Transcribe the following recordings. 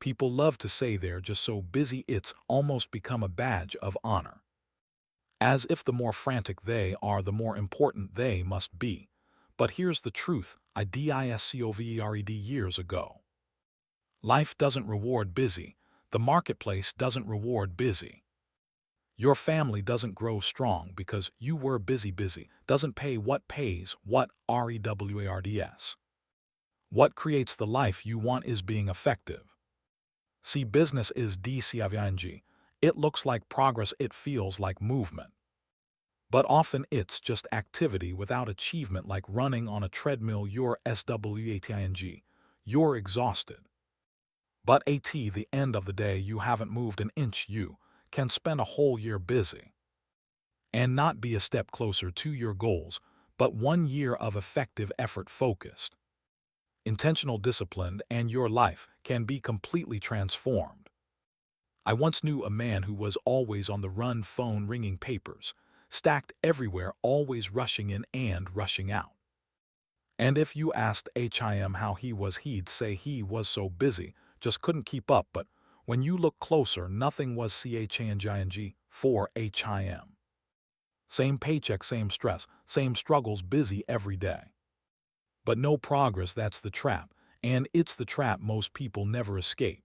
People love to say they're just so busy it's almost become a badge of honor. As if the more frantic they are, the more important they must be. But here's the truth, I discovered years ago. Life doesn't reward busy. The marketplace doesn't reward busy. Your family doesn't grow strong because you were busy, doesn't pay what pays, what rewards. What creates the life you want is being effective. See, business is DCIVING. It looks like progress, it feels like movement. But often it's just activity without achievement, like running on a treadmill. You're SWATING. You're exhausted. But at the end of the day, you haven't moved an inch. You can spend a whole year busy and not be a step closer to your goals, but 1 year of effective effort, focused, intentional discipline, and your life can be completely transformed. I once knew a man who was always on the run, phone ringing, papers stacked everywhere, always rushing in and rushing out. And if you asked him how he was, he'd say he was so busy, just couldn't keep up. But when you look closer, nothing was changing for him. Same paycheck, same stress, same struggles, busy every day. But no progress, that's the trap, and it's the trap most people never escape.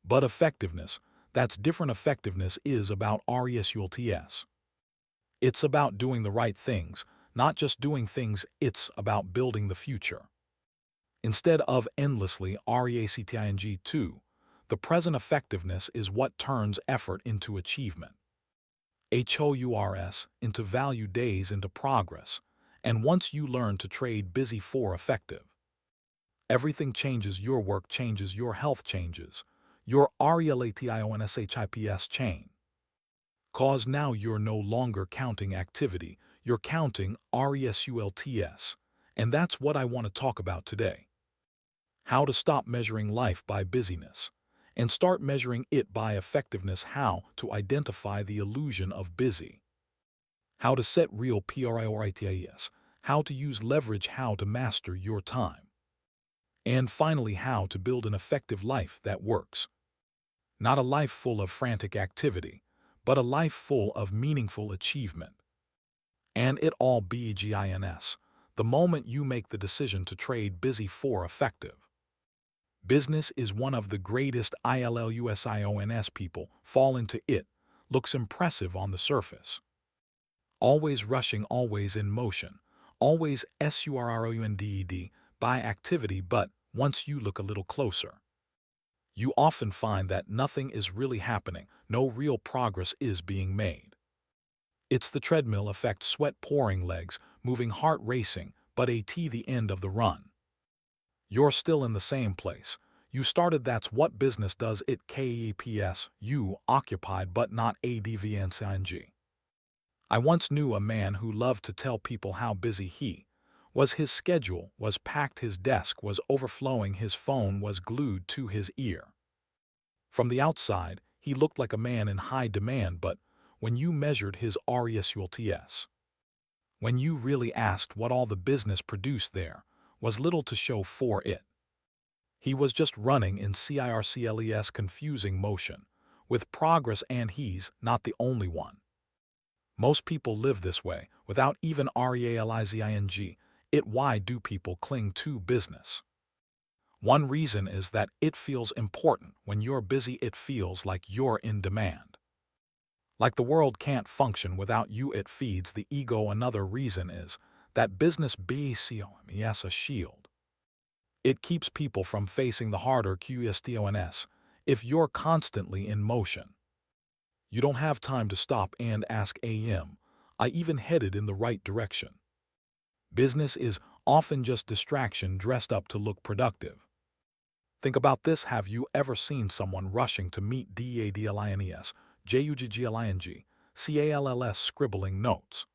But effectiveness, that's different. Effectiveness is about results. It's about doing the right things, not just doing things. It's about building the future. Instead of endlessly reacting to, the present. Effectiveness is what turns effort into achievement. HOURS into value, days into progress. And once you learn to trade busy for effective, everything changes. Your work changes, your health changes, your RELATIONSHIPS chain. Cause now you're no longer counting activity, you're counting results. And that's what I want to talk about today. How to stop measuring life by busyness and start measuring it by effectiveness. How to identify the illusion of busy. How to set real priorities. How to use leverage. How to master your time. And finally, how to build an effective life that works. Not a life full of frantic activity, but a life full of meaningful achievement. And it all begins the moment you make the decision to trade busy for effective. Business is one of the greatest illusions. People fall into it. Looks impressive on the surface. Always rushing, always in motion, always surrounded by activity. But once you look a little closer, you often find that nothing is really happening. No real progress is being made. It's the treadmill effect, sweat pouring, legs moving, heart racing, but at the end of the run, you're still in the same place you started. That's what business does. It keeps you occupied but not advancing. I once knew a man who loved to tell people how busy he was. His schedule was packed, his desk was overflowing, his phone was glued to his ear. From the outside, he looked like a man in high demand, but when you measured his results, when you really asked what all the business produced, there was little to show for it. He was just running in circles, confusing motion with progress, and he's not the only one. Most people live this way, without even realizing it. Why do people cling to business? One reason is that it feels important. When you're busy, it feels like you're in demand. Like the world can't function without you, it feeds the ego. Another reason is that business becomes a shield. It keeps people from facing the harder questions. If you're constantly in motion, you don't have time to stop and ask, am I even headed in the right direction? Business is often just distraction dressed up to look productive. Think about this. Have you ever seen someone rushing to meet deadlines, JUGGLING, scribbling notes?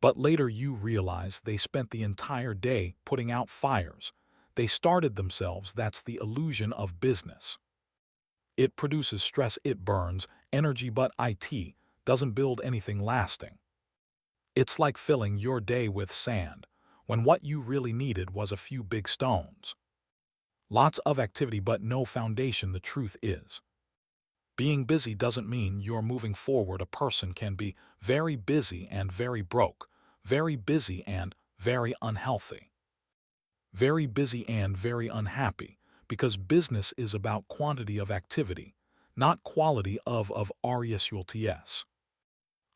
But later you realize they spent the entire day putting out fires. They started themselves. That's the illusion of business. It produces stress, it burns energy, but it doesn't build anything lasting. It's like filling your day with sand, when what you really needed was a few big stones. Lots of activity but no foundation. The truth is, being busy doesn't mean you're moving forward. A person can be very busy and very broke, very busy and very unhealthy, very busy and very unhappy, because business is about quantity of activity, not quality of results.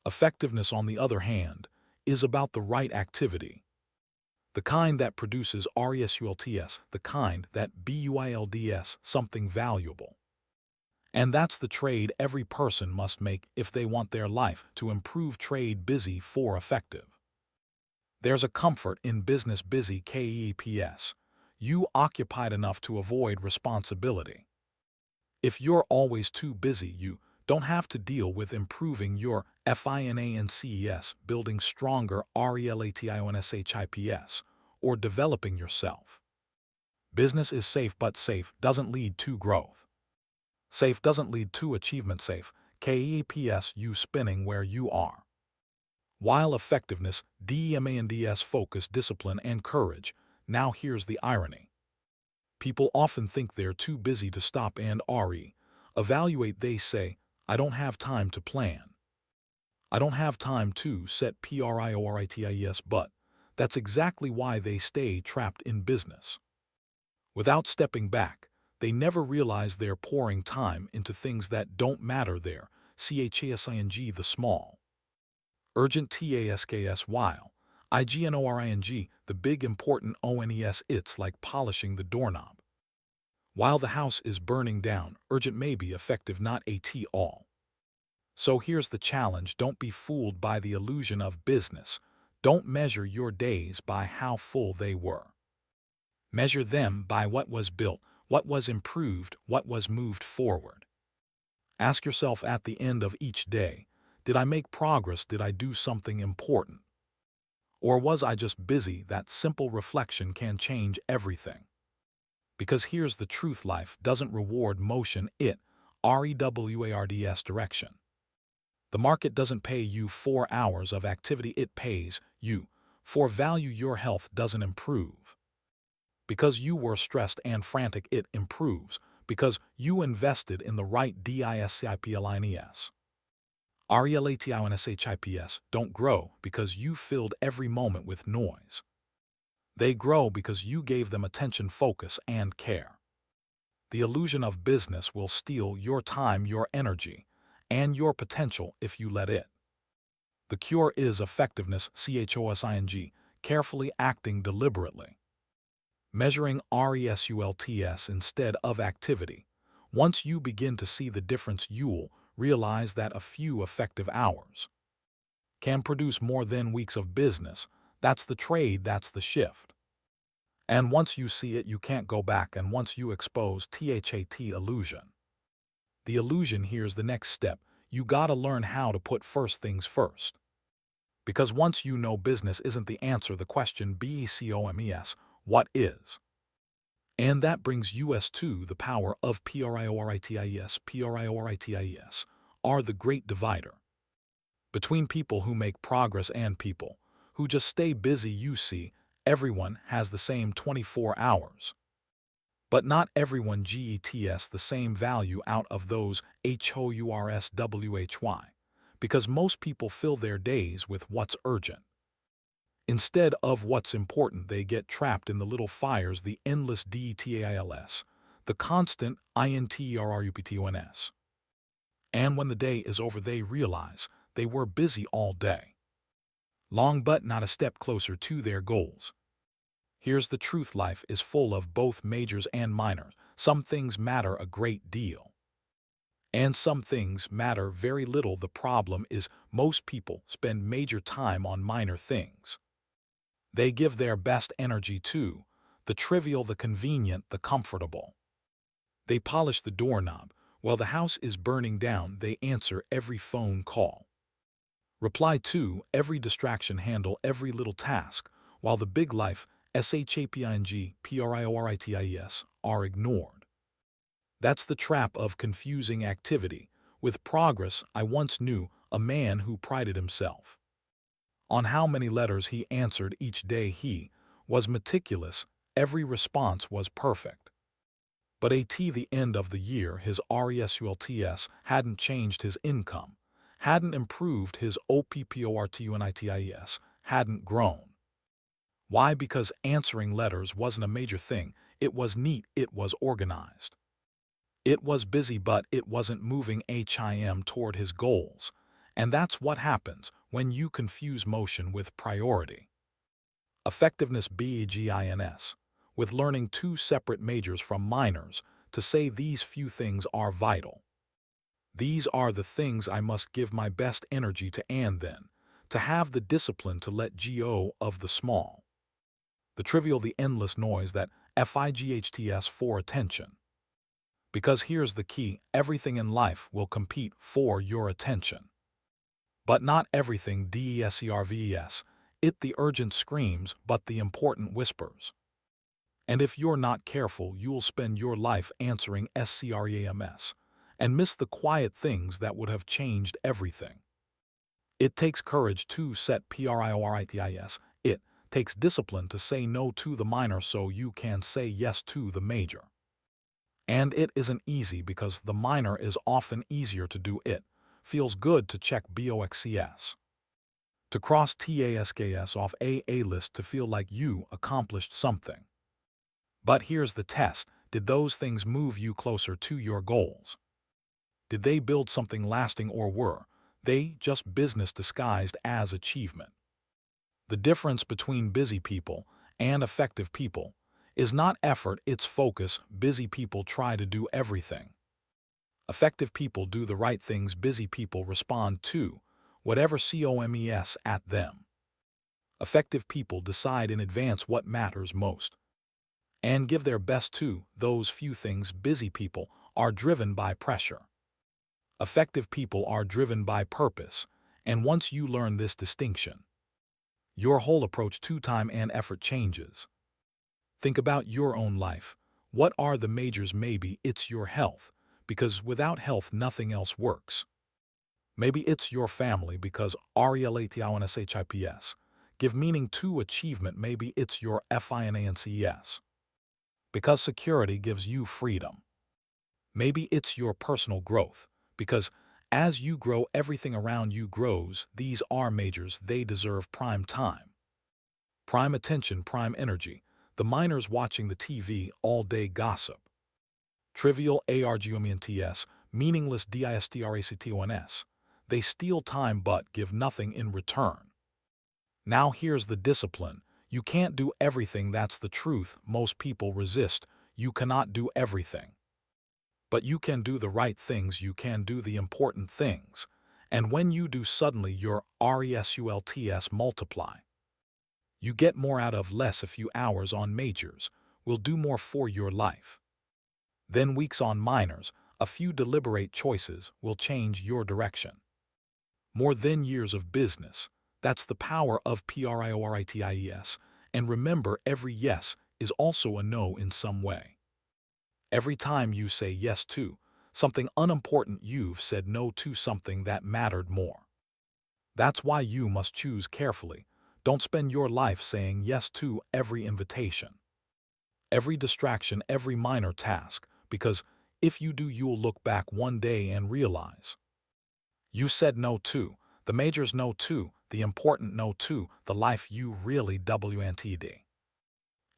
Effectiveness, on the other hand, is about the right activity, the kind that produces results, the kind that builds something valuable. And that's the trade every person must make if they want their life to improve. Trade busy for effective. There's a comfort in business busy. KEPS. You occupied enough to avoid responsibility. If you're always too busy, you don't have to deal with improving your finance, building stronger relationships, or developing yourself. Business is safe, but safe doesn't lead to growth. Safe doesn't lead to achievement. Safe, KEPS, you spinning where you are. While effectiveness, demands focus, discipline, and courage. Now here's the irony. People often think they're too busy to stop and evaluate. They say, I don't have time to plan. I don't have time to set priorities, but that's exactly why they stay trapped in business. Without stepping back, they never realize they're pouring time into things that don't matter. There, CHASING, the small, urgent tasks, while IGNORING, the big important ONES. It's like polishing the doorknob. While the house is burning down, urgent may be effective, not at all. So here's the challenge. Don't be fooled by the illusion of business. Don't measure your days by how full they were. Measure them by what was built, what was improved, what was moved forward. Ask yourself at the end of each day, did I make progress? Did I do something important? Or was I just busy? That simple reflection can change everything. Because here's the truth, life doesn't reward motion, it rewards direction. The market doesn't pay you 4 hours of activity, it pays you for value. Your health doesn't improve because you were stressed and frantic, it improves because you invested in the right disciplines. Relationships don't grow because you filled every moment with noise. They grow because you gave them attention, focus, and care. The illusion of business will steal your time, your energy, and your potential if you let it. The cure is effectiveness, CHOSING, carefully acting deliberately. Measuring results instead of activity. Once you begin to see the difference, you'll realize that a few effective hours can produce more than weeks of business. That's the trade, that's the shift. And once you see it, you can't go back. And once you expose THAT illusion, the illusion, here's the next step. You gotta learn how to put first things first. Because once you know business isn't the answer, the question BECOMES, what is? And that brings us to the power of priorities. Priorities are the great divider between people who make progress and people who just stay busy. You see, everyone has the same 24 hours. But not everyone gets the same value out of those HOURSWHY, because most people fill their days with what's urgent instead of what's important. They get trapped in the little fires, the endless details, the constant interruptions. And when the day is over, they realize they were busy all day long, but not a step closer to their goals. Here's the truth, life is full of both majors and minors. Some things matter a great deal, and some things matter very little. The problem is most people spend major time on minor things. They give their best energy to the trivial, the convenient, the comfortable. They polish the doorknob. While the house is burning down, they answer every phone call, reply to every distraction, handle every little task, while the big life, SHAPING, PRIORITIS, are ignored. That's the trap of confusing activity with progress. I once knew a man who prided himself on how many letters he answered each day. He was meticulous, every response was perfect. But at the end of the year, his RESULTS hadn't changed his income, hadn't improved his OPPORTUNITIES, hadn't grown. Why? Because answering letters wasn't a major thing. It was neat, it was organized. It was busy, but it wasn't moving him toward his goals. And that's what happens when you confuse motion with priority. Effectiveness begins with learning two separate majors from minors to say these few things are vital. These are the things I must give my best energy to, and then to have the discipline to let go of the small, the trivial, the endless noise that fights for attention. Because here's the key, everything in life will compete for your attention. But not everything deserves it, the urgent screams, but the important whispers. And if you're not careful, you'll spend your life answering scrams and miss the quiet things that would have changed everything. It takes courage to set priorities. It takes discipline to say no to the minor so you can say yes to the major. And it isn't easy because the minor is often easier to do. It feels good to check boxes, to cross tasks off a list, to feel like you accomplished something. But here's the test. Did those things move you closer to your goals? Did they build something lasting, or were they just business disguised as achievement? The difference between busy people and effective people is not effort, it's focus. Busy people try to do everything. Effective people do the right things. Busy people respond to whatever comes at them. Effective people decide in advance what matters most and give their best to those few things. Busy people are driven by pressure. Effective people are driven by purpose, and once you learn this distinction, your whole approach to time and effort changes. Think about your own life. What are the majors? Maybe it's your health, because without health nothing else works. Maybe it's your family, because RELATIONSHIPS give meaning to achievement. Maybe it's your FINANCES, because security gives you freedom. Maybe it's your personal growth, because as you grow, everything around you grows. These are majors. They deserve prime time, prime attention, prime energy. The minors watching the TV all day gossip. Trivial arguments, meaningless distractions. They steal time but give nothing in return. Now here's the discipline. You can't do everything. That's the truth. Most people resist. You cannot do everything. But you can do the right things. You can do the important things. And when you do, suddenly your results multiply. You get more out of less. A few hours on majors will do more for your life than weeks on minors. A few deliberate choices will change your direction more than years of business. That's the power of priorities. And remember, every yes is also a no in some way. Every time you say yes to something unimportant, you've said no to something that mattered more. That's why you must choose carefully. Don't spend your life saying yes to every invitation, every distraction, every minor task, because if you do, you'll look back one day and realize you said no to the majors, no to the important, no to the life you really wanted.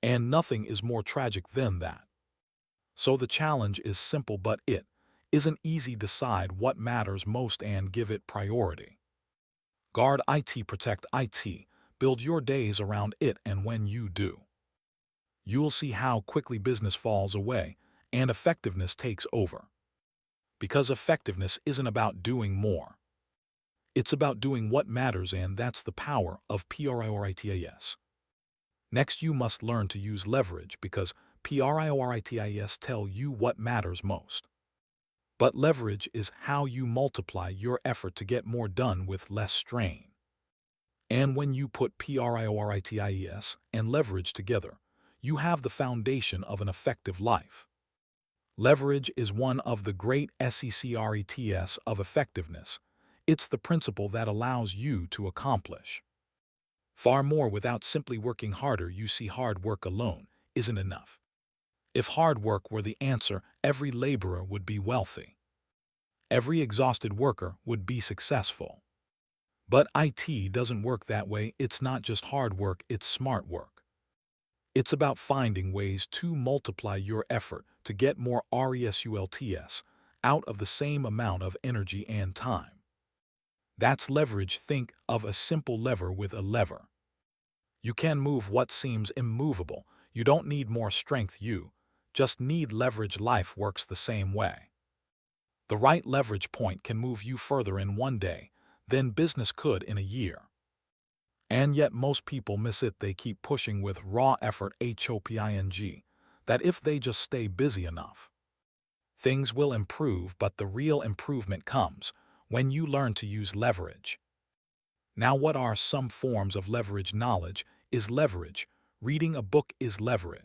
And nothing is more tragic than that. So the challenge is simple, but it isn't easy. Decide what matters most and give it priority. Guard it, protect it, build your days around it, and when you do, you'll see how quickly business falls away and effectiveness takes over. Because effectiveness isn't about doing more. It's about doing what matters, and that's the power of priorities. Next, you must learn to use leverage, because priorities tell you what matters most. But leverage is how you multiply your effort to get more done with less strain. And when you put priorities and leverage together, you have the foundation of an effective life. Leverage is one of the great secrets of effectiveness. It's the principle that allows you to accomplish far more without simply working harder. You see, hard work alone isn't enough. If hard work were the answer, every laborer would be wealthy. Every exhausted worker would be successful. But IT doesn't work that way. It's not just hard work, it's smart work. It's about finding ways to multiply your effort to get more results out of the same amount of energy and time. That's leverage. Think of a simple lever with a lever. You can move what seems immovable. You don't need more strength, you just need leverage. Life works the same way. The right leverage point can move you further in one day than business could in a year. And yet most people miss it. They keep pushing with raw effort, hoping that if they just stay busy enough, things will improve. But the real improvement comes when you learn to use leverage. Now, what are some forms of leverage? Knowledge is leverage. Reading a book is leverage.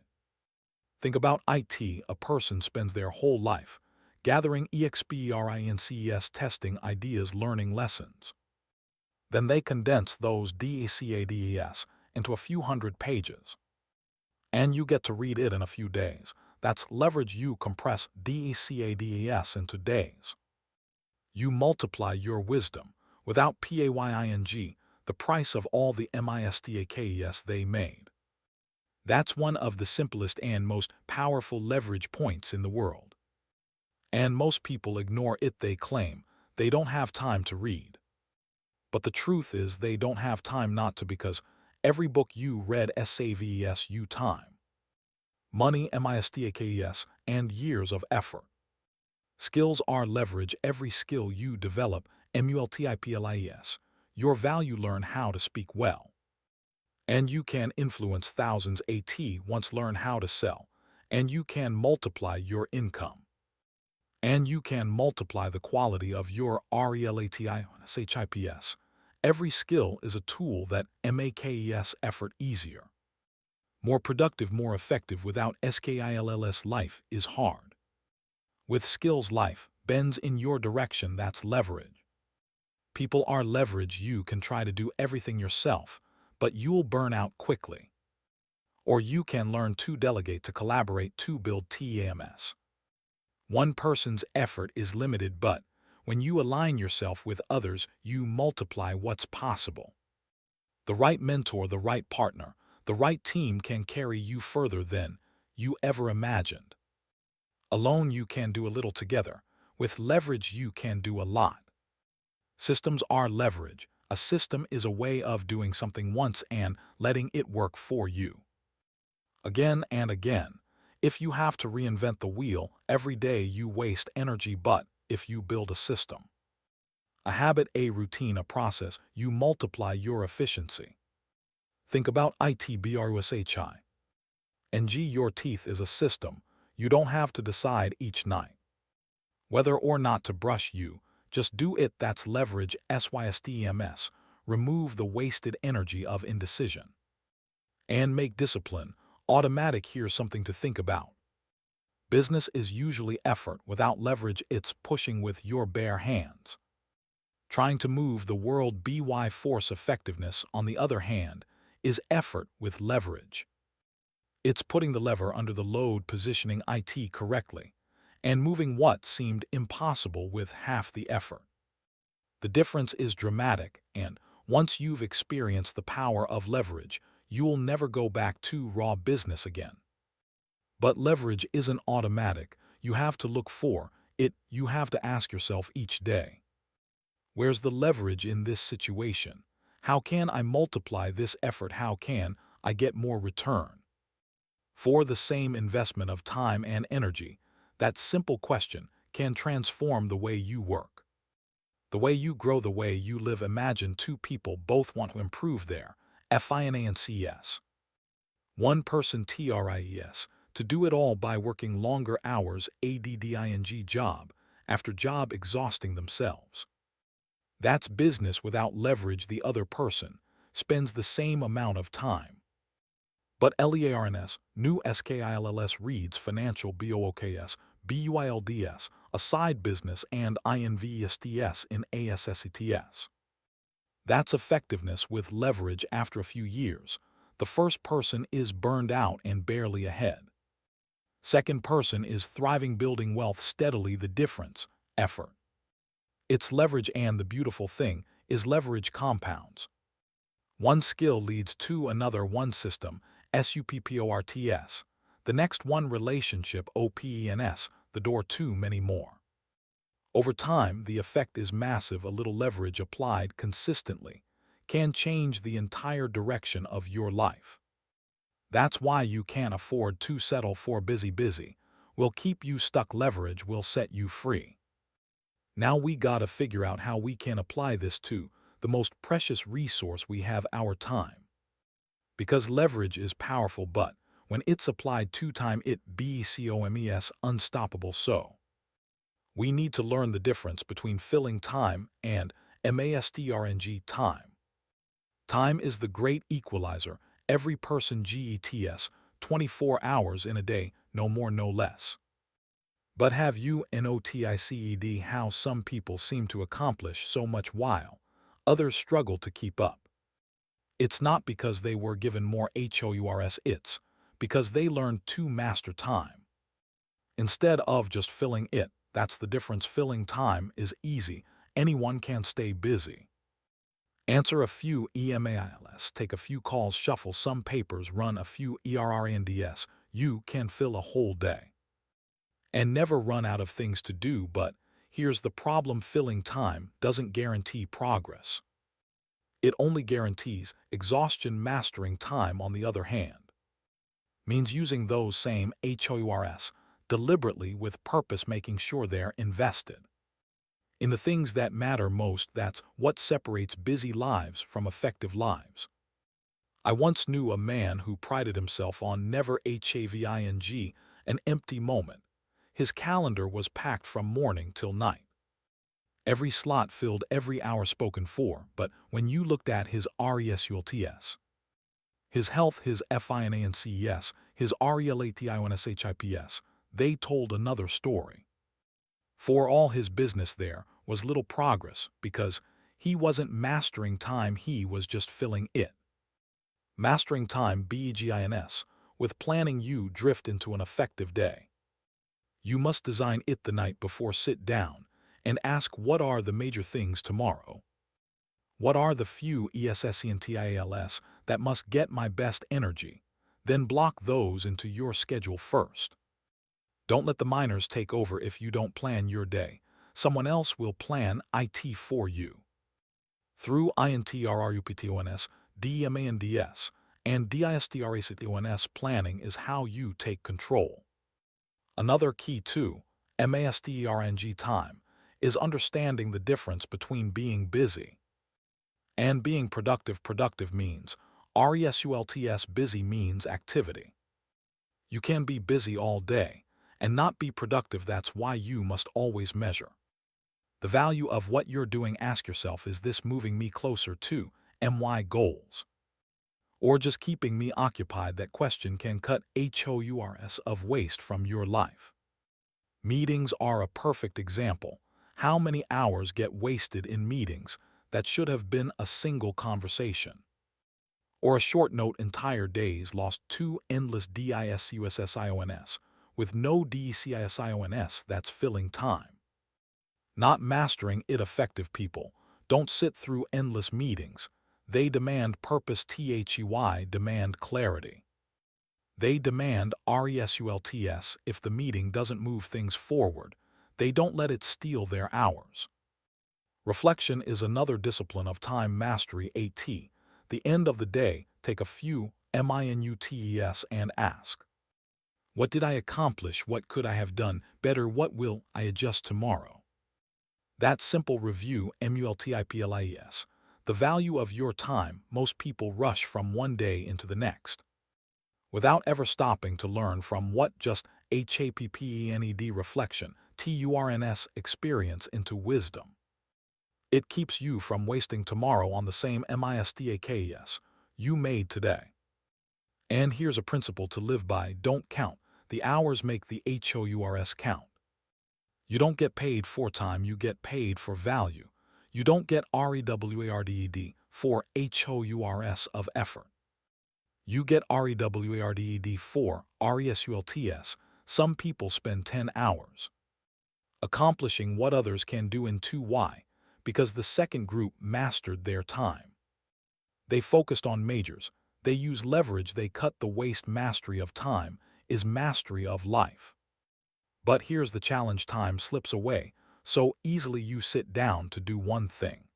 Think about IT. A person spends their whole life gathering experiences, testing ideas, learning lessons. Then they condense those DECADES into a few hundred pages. And you get to read it in a few days. That's leverage. You compress DECADES into days. You multiply your wisdom without paying the price of all the mistakes they made. That's one of the simplest and most powerful leverage points in the world. And most people ignore it. They claim they don't have time to read. But the truth is they don't have time not to, because every book you read saves you time, money, mistakes, and years of effort. Skills are leverage. Every skill you develop, multiples, your value. Learn how to speak well, and you can influence thousands. Once learn how to sell, and you can multiply your income. And you can multiply the quality of your RELATISHIPS. Every skill is a tool that makes effort easier, more productive, more effective. Without skills, life is hard. With skills, life bends in your direction. That's leverage. People are leverage. You can try to do everything yourself, but you'll burn out quickly. Or you can learn to delegate, to collaborate, to build TMS. One person's effort is limited, but when you align yourself with others, you multiply what's possible. The right mentor, the right partner, the right team can carry you further than you ever imagined. Alone you can do a little, together with leverage you can do a lot. Systems are leverage. A system is a way of doing something once and letting it work for you again and again. If you have to reinvent the wheel every day, you waste energy. But if you build a system, a habit, a routine, a process, you multiply your efficiency. Think about ITBRUSHI. Your teeth is a system. You don't have to decide each night whether or not to brush. You just do it. That's leverage. SYSTEMS. Remove the wasted energy of indecision and make discipline automatic. Here's something to think about. Business is usually effort. Without leverage, it's pushing with your bare hands, trying to move the world. By force. Effectiveness, on the other hand, is effort with leverage. It's putting the lever under the load, positioning IT correctly, and moving what seemed impossible with half the effort. The difference is dramatic, and once you've experienced the power of leverage, you'll never go back to raw business again. But leverage isn't automatic. You have to look for it. You have to ask yourself each day, where's the leverage in this situation? How can I multiply this effort? How can I get more return for the same investment of time and energy? That simple question can transform the way you work, the way you grow, the way you live. Imagine two people both want to improve their finances. One person tries to do it all by working longer hours, adding job after job, exhausting themselves. That's business without leverage. The other person spends the same amount of time, but LEARNS, new SKILLS, reads financial BOOKS, BUILDS, a side business, and INVESTS in ASSETS. That's effectiveness with leverage. After a few years, the first person is burned out and barely ahead. Second person is thriving, building wealth steadily. The difference, effort. It's leverage, and the beautiful thing is leverage compounds. One skill leads to another, one system, SUPPORTS, the next one relationship, OPENS, the door to many more. Over time, the effect is massive. A little leverage applied consistently can change the entire direction of your life. That's why you can't afford to settle for busy. Will keep you stuck. Leverage will set you free. Now we gotta figure out how we can apply this to the most precious resource we have, our time. Because leverage is powerful, but when it's applied to time, it becomes unstoppable. So we need to learn the difference between filling time and mastering time. Time is the great equalizer. Every person gets 24 hours in a day, no more, no less. But have you noticed how some people seem to accomplish so much while others struggle to keep up? It's not because they were given more hours, it's because they learned to master time instead of just filling it. That's the difference. Filling time is easy. Anyone can stay busy. Answer a few emails, take a few calls, shuffle some papers, run a few errands. You can fill a whole day and never run out of things to do. But here's the problem: filling time doesn't guarantee progress. It only guarantees exhaustion. Mastering time, on the other hand, means using those same hours deliberately with purpose, making sure they're invested in the things that matter most. That's what separates busy lives from effective lives. I once knew a man who prided himself on never having an empty moment. His calendar was packed from morning till night. Every slot filled, every hour spoken for. But when you looked at his results, his health, his finances, his relationships, they told another story. For all his business, there was little progress because he wasn't mastering time, he was just filling it. Mastering time begins with planning. You drift into an effective day. You must design it the night before. Sit down and ask, what are the major things tomorrow? What are the few essentials that must get my best energy? Then block those into your schedule first. Don't let the minors take over. If you don't plan your day, someone else will plan it for you. Through INTRRUPTONS, DMANDS, and DISTRACTONS, planning is how you take control. Another key to mastering time is understanding the difference between being busy and being productive. Productive means results, busy means activity. You can be busy all day and not be productive. That's why you must always measure the value of what you're doing. Ask yourself, is this moving me closer to my goals, or just keeping me occupied? That question can cut hours of waste from your life. Meetings are a perfect example. How many hours get wasted in meetings that should have been a single conversation or a short note? Entire days lost to endless discussions with no decisions. That's filling time, not mastering it. Effective people don't sit through endless meetings. They demand purpose. Demand clarity. They demand results. If the meeting doesn't move things forward, they don't let it steal their hours. Reflection is another discipline of time mastery. At the end of the day, take a few minutes and ask, what did I accomplish? What could I have done better? What will I adjust tomorrow? That simple review multiples the value of your time. Most people rush from one day into the next without ever stopping to learn from what just happend. Reflection, turns experience into wisdom. It keeps you from wasting tomorrow on the same mistakes you made today. And here's a principle to live by: don't count the hours, make the hours count. You don't get paid for time, you get paid for value. You don't get rewarded for hours of effort. You get rewarded for results. Some people spend 10 hours accomplishing what others can do in 2. Why? Because the second group mastered their time. They focused on majors. They use leverage. They cut the waste. Mastery of time is mastery of life. But here's the challenge. Time slips away so easily. You sit down to do one thing,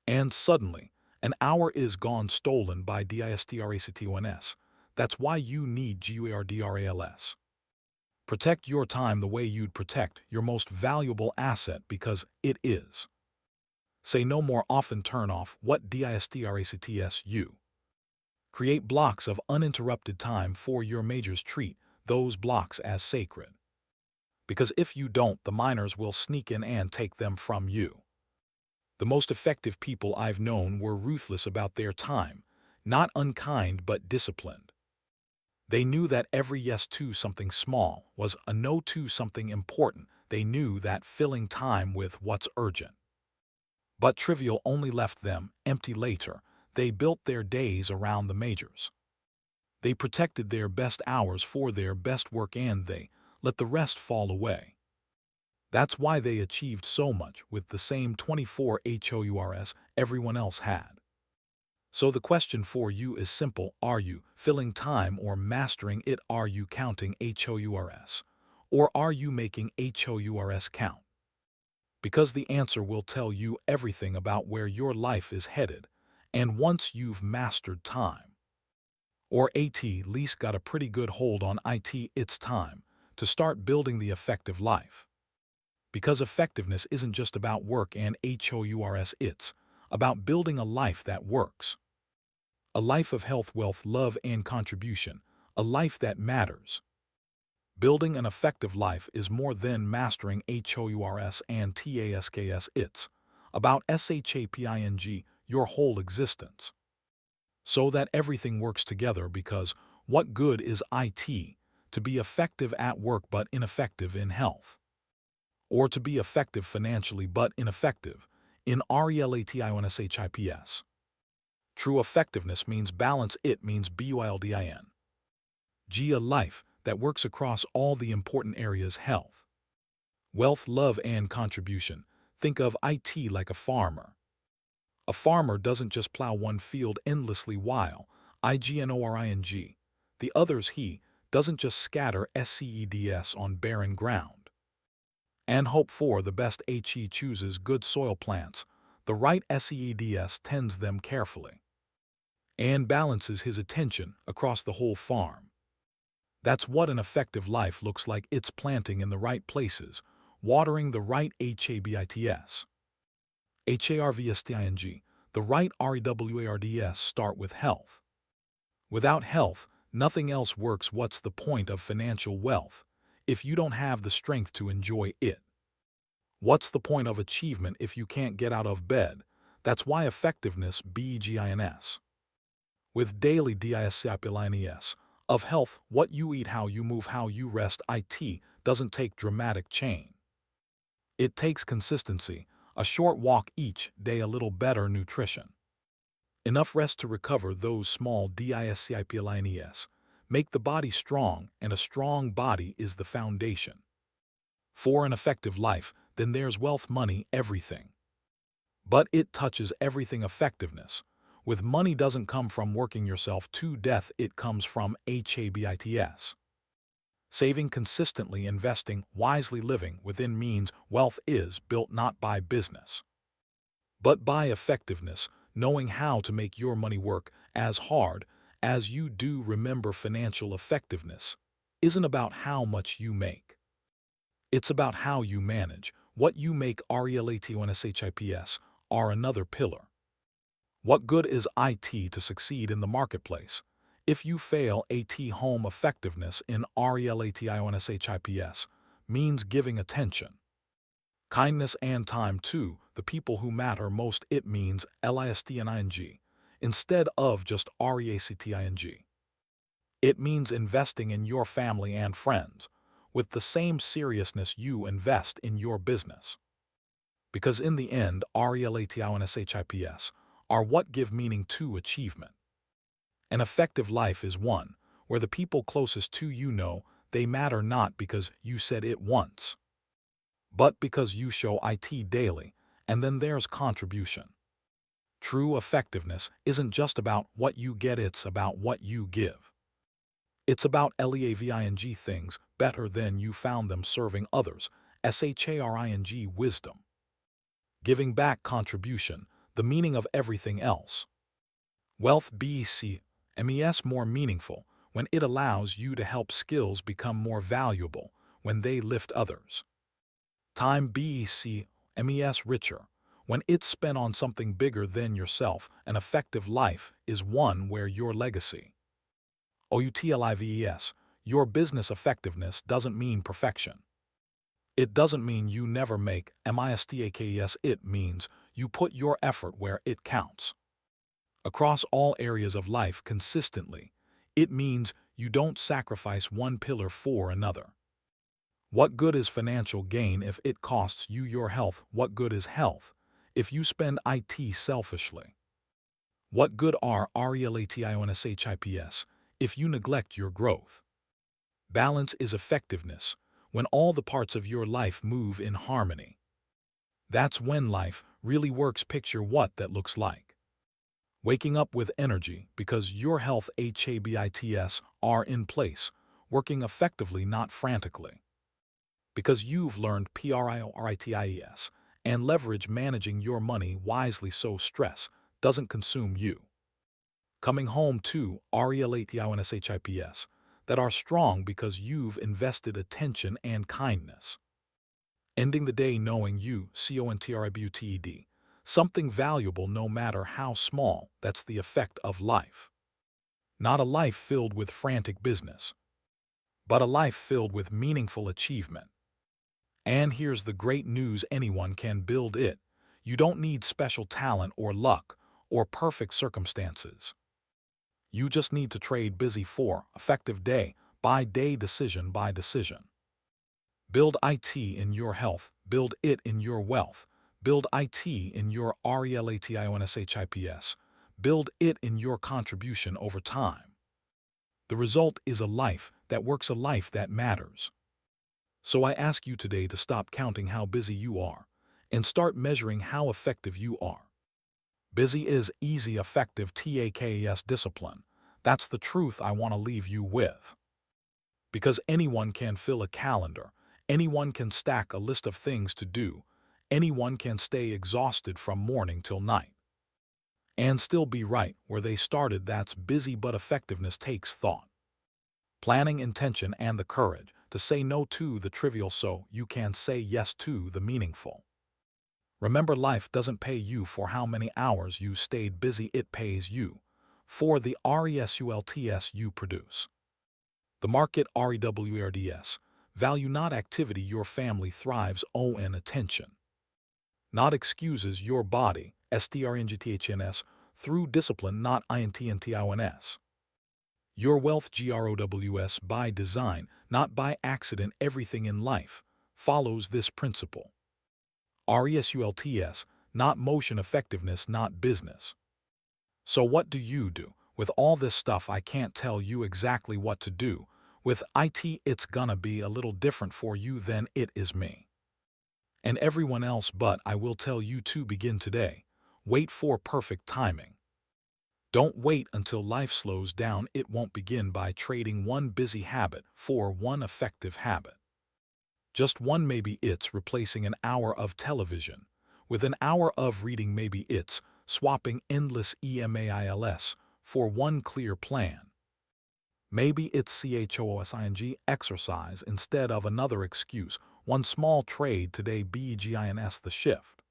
and suddenly, an hour is gone, stolen by distractions. That's why you need GUARDRALS. Protect your time the way you'd protect your most valuable asset, because it is. Say no more. Often turn off what distracts you. Create blocks of uninterrupted time for your majors. Treat those blocks as sacred. Because if you don't, the miners will sneak in and take them from you. The most effective people I've known were ruthless about their time, not unkind but disciplined. They knew that every yes to something small was a no to something important. They knew that filling time with what's urgent but trivial only left them empty later. They built their days around the majors. They protected their best hours for their best work, and they let the rest fall away. That's why they achieved so much with the same 24 hours everyone else had. So the question for you is simple. Are you filling time or mastering it? Are you counting hours? Or are you making hours count? Because the answer will tell you everything about where your life is headed. And once you've mastered time, or at least got a pretty good hold on it, it's time to start building the effective life. Because effectiveness isn't just about work and hours, it's about building a life that works. A life of health, wealth, love, and contribution. A life that matters. Building an effective life is more than mastering hours and tasks. It's about shaping your whole existence, so that everything works together. Because what good is it to be effective at work but ineffective in health? Or to be effective financially but ineffective in relationships? True effectiveness means balance. It means building a life that works across all the important areas: health, wealth, love, and contribution. Think of it like a farmer. A farmer doesn't just plow one field endlessly while ignoring the others. He doesn't just scatter seeds on barren ground and hope for the best. He chooses good soil, plants the right seeds, tends them carefully, and balances his attention across the whole farm. That's what an effective life looks like. It's planting in the right places, watering the right habits, harvesting the right rewards. Start with health. Without health, nothing else works. What's the point of financial wealth if you don't have the strength to enjoy it? What's the point of achievement if you can't get out of bed? That's why effectiveness begins with daily disciplines of health. What you eat, how you move, how you rest. It doesn't take dramatic change. It takes consistency. A short walk each day, a little better nutrition, enough rest to recover. Those small disciplines make the body strong, and a strong body is the foundation for an effective life. Then there's wealth, money, everything. But it touches everything. Effectiveness with money doesn't come from working yourself to death. It comes from habits. Saving consistently, investing wisely, living within means. Wealth is built not by business, but by effectiveness, knowing how to make your money work as hard as you do. Remember, financial effectiveness isn't about how much you make. It's about how you manage what you make. Relationships are another pillar. What good is it to succeed in the marketplace if you fail at home? Effectiveness in relationships means giving attention, kindness, and time to the people who matter most. It means listening instead of just reacting. It means investing in your family and friends with the same seriousness you invest in your business. Because in the end, relationships are what give meaning to achievement. An effective life is one where the people closest to you know They matter not because you said it once, but because you show it daily, and then there's contribution. True effectiveness isn't just about what you get, it's about what you give. It's about LEAVING things better than you found them, serving others, SHARING wisdom. Giving back, contribution, the meaning of everything else. Wealth BEC more meaningful when it allows you to help skills become more valuable when they lift others. Time BEC richer when it's spent on something bigger than yourself. An effective life is one where your legacy. OUTLIVES, your business effectiveness doesn't mean perfection. It doesn't mean you never make mistakes. It means you put your effort where it counts. Across all areas of life consistently, it means you don't sacrifice one pillar for another. What good is financial gain if it costs you your health? What good is health if you spend it selfishly? What good are relationships if you neglect your growth? Balance is effectiveness when all the parts of your life move in harmony. That's when life really works. Picture what that looks like. Waking up with energy because your health habits are in place, working effectively, not frantically. Because you've learned priorities and leverage managing your money wisely so stress doesn't consume you. Coming home to relationships that are strong because you've invested attention and kindness. Ending the day knowing you contributed something valuable, no matter how small. That's the effect of life. Not a life filled with frantic business, but a life filled with meaningful achievement. And here's the great news: anyone can build it. You don't need special talent or luck or perfect circumstances. You just need to trade busy for effective, day by day, decision by decision. Build it in your health, build it in your wealth, build it in your relationships, build it in your contribution over time. The result is a life that works, a life that matters. So I ask you today to stop counting how busy you are and start measuring how effective you are. Busy is easy, effective takes discipline. That's the truth I want to leave you with. Because anyone can fill a calendar, anyone can stack a list of things to do, anyone can stay exhausted from morning till night and still be right where they started. That's busy, but effectiveness takes thought, planning, intention, and the courage to say no to the trivial so you can say yes to the meaningful. Remember, life doesn't pay you for how many hours you stayed busy. It pays you for the results you produce. The market rewards value, not activity. Your family thrives on attention, not excuses. Your body strengthens through discipline, not intentins. Your wealth grows by design, not by accident. Everything in life follows this principle. Results, not motion. Effectiveness, not business. So what do you do with all this stuff? I can't tell you exactly what to do with it. It's gonna be a little different for you than it is me and everyone else, but I will tell you to begin today. Wait for perfect timing. Don't wait until life slows down. It won't begin by trading one busy habit for one effective habit. Just one. Maybe it's replacing an hour of television with an hour of reading. Maybe it's swapping endless emails for one clear plan. Maybe it's CHOSING exercise instead of another excuse. One small trade today begins the shift.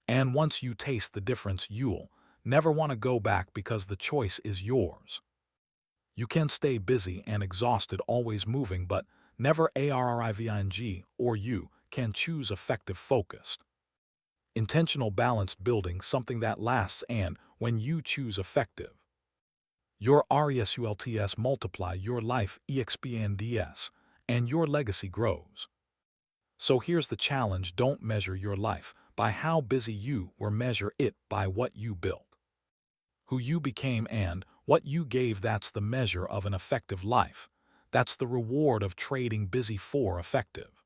And once you taste the difference, you'll never want to go back because the choice is yours. You can stay busy and exhausted, always moving, but never arriving, or you can choose effective, focused, intentional, balanced, building something that lasts. And when you choose effective, your results multiply, your life expands, and your legacy grows. So here's the challenge: don't measure your life by how busy you were, measure it by what you built, who you became, and what you gave. That's the measure of an effective life. That's the reward of trading busy for effective.